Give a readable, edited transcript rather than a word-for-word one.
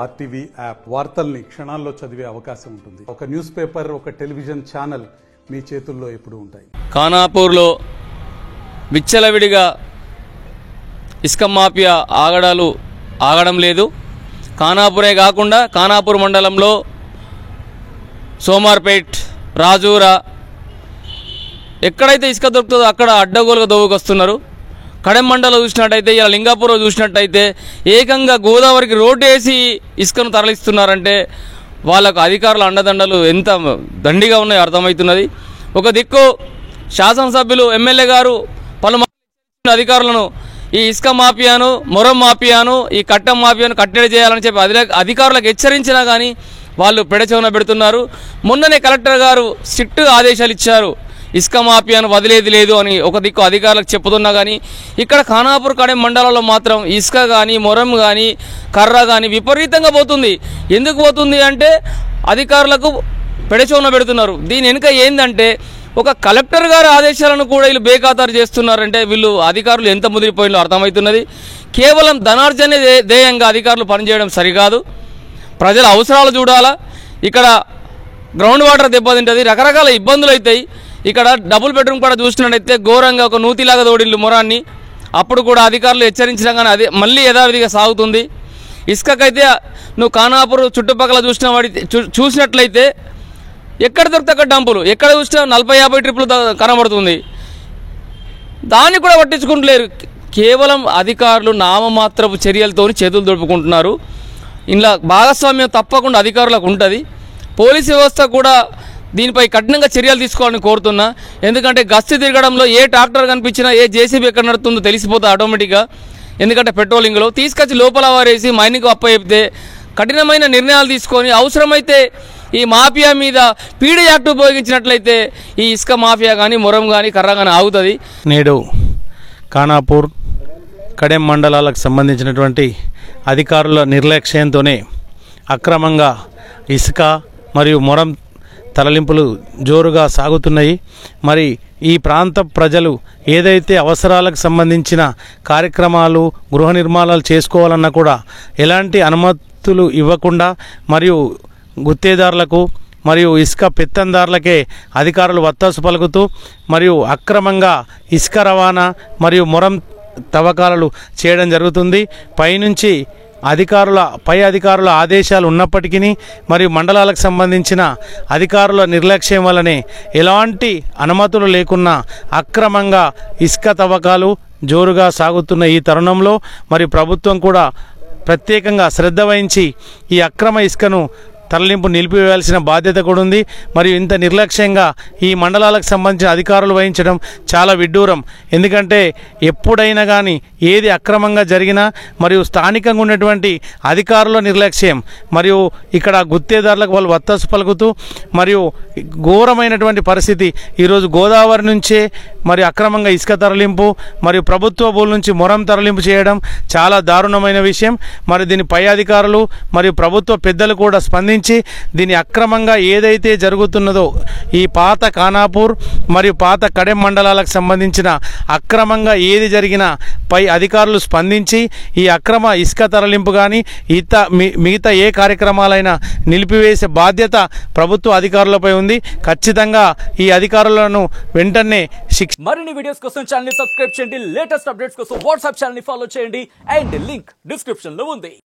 RTV app వార్తల్ని క్షణాల్లో చదివే అవకాశం ఉంటుంది. ఒక న్యూస్ పేపర్, ఒక టెలివిజన్ ఛానల్ మీ చేతుల్లో ఎప్పుడూ ఉంటాయి. ఖానాపూర్లో విచ్చలవిడిగా ఇసుక మాఫియా ఆగడం లేదు. ఖానాపూరే కాకుండా ఖానాపూర్ మండలంలో సోమార్పేట్, రాజూరా ఎక్కడైతే ఇసుక దొరుకుతుందో అక్కడ అడ్డగోలుగా దోవుకొస్తున్నారు. కడెం మండలం చూసినట్టయితే, ఇలా లింగాపూర్లో చూసినట్టయితే ఏకంగా గోదావరికి రోడ్డు వేసి ఇసుకను తరలిస్తున్నారంటే వాళ్ళకు అధికారుల అండదండలు ఎంత దండిగా ఉన్నాయో అర్థమవుతున్నది. ఒక దిక్కు శాసనసభ్యులు, ఎమ్మెల్యే గారు పలుమార్లు అధికారులను ఈ ఇసుక మాఫియాను, మొరం మాఫియాను, ఈ కట్టం మాఫియాను కట్టడి చేయాలని చెప్పి అధికారులకు హెచ్చరించినా కానీ వాళ్ళు పెడచెవున పెడుతున్నారు. మొన్ననే కలెక్టర్ గారు స్ట్రిక్ట్ ఆదేశాలు ఇచ్చారు, ఇసుక మాఫియాను వదిలేది లేదు అని ఒక దిక్కు అధికారులకు చెప్పుతున్నా కానీ ఇక్కడ ఖానాపూర్ కడెం మండలంలో మాత్రం ఇసుక కానీ, మొరం కానీ, కర్ర కానీ విపరీతంగా పోతుంది. ఎందుకు పోతుంది అంటే అధికారులకు పెడచెవున పెడుతున్నారు. దీని వెనుక ఏంటంటే ఒక కలెక్టర్ గారి ఆదేశాలను కూడా వీళ్ళు బేఖాతరు చేస్తున్నారంటే వీళ్ళు అధికారులు ఎంత ముదిరిపోయిందో అర్థమవుతున్నది. కేవలం ధనార్జనే ధ్యేయంగా అధికారులు పనిచేయడం సరికాదు. ప్రజల అవసరాలు చూడాలా. ఇక్కడ గ్రౌండ్ వాటర్ దెబ్బతింటుంది, రకరకాల ఇబ్బందులు అవుతాయి. ఇక్కడ డబుల్ బెడ్రూమ్ కూడా చూసినట్టయితే ఘోరంగా ఒక నూతిలాగా తోడిల్లు మొరాన్ని. అప్పుడు కూడా అధికారులు హెచ్చరించినా కానీ అదే మళ్ళీ యథావిధిగా సాగుతుంది. ఇసుకకైతే నువ్వు ఖానాపూర్ చుట్టుపక్కల చూసినట్లయితే ఎక్కడ దొరికితే అక్కడ డంపులు, ఎక్కడ చూసినా 40-50 ట్రిప్పులు కనబడుతుంది. దాన్ని కూడా పట్టించుకుంటలేరు. కేవలం అధికారులు నామమాత్రపు చర్యలతో చేతులు దొడుపుకుంటున్నారు. ఇలా భాగస్వామ్యం తప్పకుండా అధికారులకు ఉంటుంది. పోలీసు వ్యవస్థ కూడా దీనిపై కఠినంగా చర్యలు తీసుకోవాలని కోరుతున్నా. ఎందుకంటే గస్తీ తిరగడంలో ఏ ట్రాక్టర్ కనిపించినా, ఏ జేసీబీ ఎక్కడ నడుతుందో తెలిసిపోతుంది ఆటోమేటిక్గా. ఎందుకంటే పెట్రోలింగ్లో తీసుకొచ్చి లోపల వారేసి మైనింగ్ అప్పచెప్తే కఠినమైన నిర్ణయాలు తీసుకొని అవసరమైతే ఈ మాఫియా మీద పీడీ యాక్ట్ ఉపయోగించినట్లయితే ఈ ఇసుక మాఫియా కానీ, మొరం కానీ, కర్ర కానీ ఆగుతుంది. నేడు ఖానాపూర్, కడెం మండలాలకు సంబంధించినటువంటి అధికారుల నిర్లక్ష్యంతోనే అక్రమంగా ఇసుక మరియు మొరం తరలింపులు జోరుగా సాగుతున్నాయి. మరి ఈ ప్రాంత ప్రజలు ఏదైతే అవసరాలకు సంబంధించిన కార్యక్రమాలు, గృహ నిర్మాణాలు చేసుకోవాలన్నా కూడా ఎలాంటి అనుమతులు ఇవ్వకుండా మరియు గుత్తేదారులకు మరియు ఇసుక పెత్తందారులకే అధికారులు వత్తాసు పలుకుతూ మరియు అక్రమంగా ఇసుక రవాణా మరియు మొరం తవ్వకాలు చేయడం జరుగుతుంది. పైనుంచి పై అధికారుల ఆదేశాలు ఉన్నప్పటికీ మరియు మండలాలకు సంబంధించిన అధికారుల నిర్లక్ష్యం వల్లనే ఎలాంటి అనుమతులు లేకున్నా అక్రమంగా ఇసుక తవ్వకాలు జోరుగా సాగుతున్న ఈ తరుణంలో మరి ప్రభుత్వం కూడా ప్రత్యేకంగా శ్రద్ధ వహించి ఈ అక్రమ ఇసుకను తరలింపు నిలిపివేయాల్సిన బాధ్యత కూడా ఉంది. మరియు ఇంత నిర్లక్ష్యంగా ఈ మండలాలకు సంబంధించిన అధికారులు వహించడం చాలా విడ్డూరం. ఎందుకంటే ఎప్పుడైనా కానీ ఏది అక్రమంగా జరిగినా మరియు స్థానికంగా ఉన్నటువంటి అధికారుల నిర్లక్ష్యం మరియు ఇక్కడ గుత్తేదారులకు వాళ్ళు వత్తాసు పలుకుతూ మరియు ఘోరమైనటువంటి పరిస్థితి ఈరోజు గోదావరి నుంచే మరి అక్రమంగా ఇసుక తరలింపు మరియు ప్రభుత్వ భూముల నుంచి మొరం తరలింపు చేయడం చాలా దారుణమైన విషయం. మరి దీని పై అధికారులు మరియు ప్రభుత్వ పెద్దలు కూడా స్పందించి దీని అక్రమంగా ఏదైతే జరుగుతున్నదో ఈ పాత ఖానాపూర్ మరియు పాత కడెం మండలాలకు సంబంధించిన అక్రమంగా ఏది జరిగినా పై అధికారులు స్పందించి ఈ అక్రమ ఇసుక తరలింపు కానీ మిగతా ఏ కార్యక్రమాలైనా నిలిపివేసే బాధ్యత ప్రభుత్వ అధికారులపై ఉంది. ఖచ్చితంగా ఈ అధికారులను వెంటనే మరిన్ని వీడియోస్ కోసం ఛానల్ ని సబ్స్క్రైబ్ చేయండి. లేటెస్ట్ అప్డేట్స్ కోసం వాట్సాప్ ఛానల్ ని ఫాలో చేయండి. అండ్ లింక్ డిస్క్రిప్షన్ లో ఉంది.